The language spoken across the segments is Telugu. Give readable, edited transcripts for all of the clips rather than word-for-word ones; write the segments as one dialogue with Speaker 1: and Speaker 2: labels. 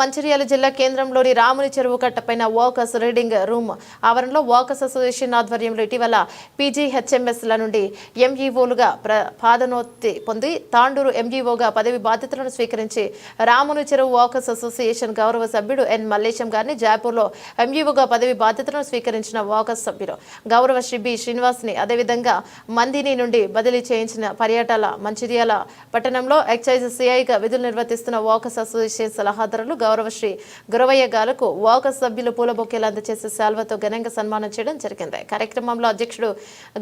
Speaker 1: మంచిర్యాల జిల్లా కేంద్రంలోని రాముని చెరువు కట్టపైన వాకర్స్ రీడింగ్ రూమ్ ఆవరణలో వాకర్స్ అసోసియేషన్ ఆధ్వర్యంలో ఇటీవల పీజీహెచ్ఎంఎస్ల నుండి ఎంఈఓలుగా పదోన్నతి పొంది తాండూరు ఎంఈఓగా పదవి బాధ్యతలను స్వీకరించి రాముని చెరువు వాకర్స్ అసోసియేషన్ గౌరవ సభ్యుడు ఎన్ మల్లేశం గారిని జైపూర్లో ఎంఈఓగా పదవి బాధ్యతలను స్వీకరించిన వాకర్స్ సభ్యులు గౌరవ శ్రీ బి శ్రీనివాస్ని అదేవిధంగా మందిని నుండి బదిలీ చేయించిన పర్యటన మంచిర్యాల పట్టణంలో ఎక్సైజ్ సిఐగా విధులు నిర్వర్తిస్తున్న వాకర్స్ అసోసియేషన్ సలహాదారులు గౌరవశ్రీ గురవయ్య గాలకు వాకర్స్ సభ్యులు పూల బొకేలు అందజేసి శాల్వతో ఘనంగా సన్మానం చేయడం జరిగింది. కార్యక్రమంలో అధ్యక్షుడు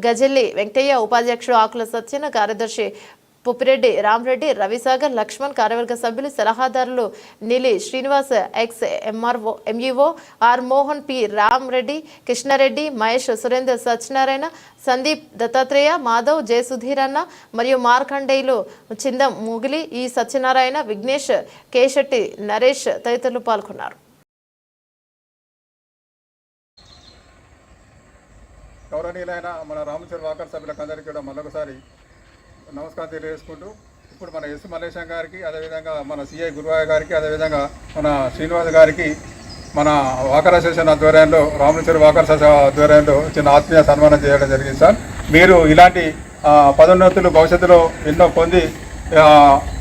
Speaker 1: గజల్లి వెంకయ్య, ఉపాధ్యక్షుడు ఆకుల సత్యన, కార్యదర్శి పుప్పిరెడ్డి రామరెడ్డి, రవిసాగర్, లక్ష్మణ్, కార్యవర్గ సభ్యులు, సలహాదారులు Neeli Srinivas, ex MRO MEO R Mohan, P Ramareddy, Krishnareddy, Mahesh, Surendra, Satyanarayana, Sandeep, Dattatreya, Madhav, Jaya సుధీరన్న మరియు మార్కండేయులు, చిందం ముగిలి, ఈ సత్యనారాయణ, విఘ్నేష్, కేశెట్టి, నరేష్ తదితరులు పాల్గొన్నారు.
Speaker 2: గౌరవనీయులైన మన రామచంద్ర వాకర్ సభ్యులకు అందరికీ కూడా మరొకసారి నమస్కారం తెలియజేసుకుంటూ ఇప్పుడు మన ఎస్ మల్లేశం గారికి, అదేవిధంగా మన సిఐ గురువాయ గారికి, అదేవిధంగా మన శ్రీనివాస్ గారికి మన వాకర్ అసోసియేషన్ ఆధ్వర్యంలో రామచంద్ర వాకర్ అసోసియేషన్ ఆధ్వర్యంలో చిన్న ఆత్మీయ సన్మానం చేయడం జరిగింది. సార్, మీరు ఇలాంటి పదోన్నతులు భవిష్యత్తులో ఎన్నో పొంది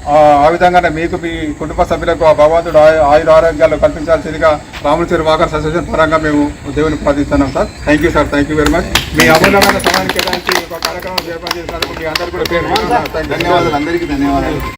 Speaker 2: ఆ విధంగానే మీకు మీ కుటుంబ సభ్యులకు ఆ భగవంతుడు ఆయుర ఆరోగ్యాలు కల్పించాల్సిందిగా రామచంద్ర వాకర్ అసోసియేషన్ పరంగా మేము దేవుని ప్రార్థిస్తున్నాం. Sir, thank you sir, thank you very much. మీ అమూల్యమైన సమయానికి కేటాయించి ఒక కార్యక్రమం ఏర్పాటు చేసినందుకు మీ అందరికీ కూడా పేరు ధన్యవాదాలు.
Speaker 3: అందరికీ ధన్యవాదాలు.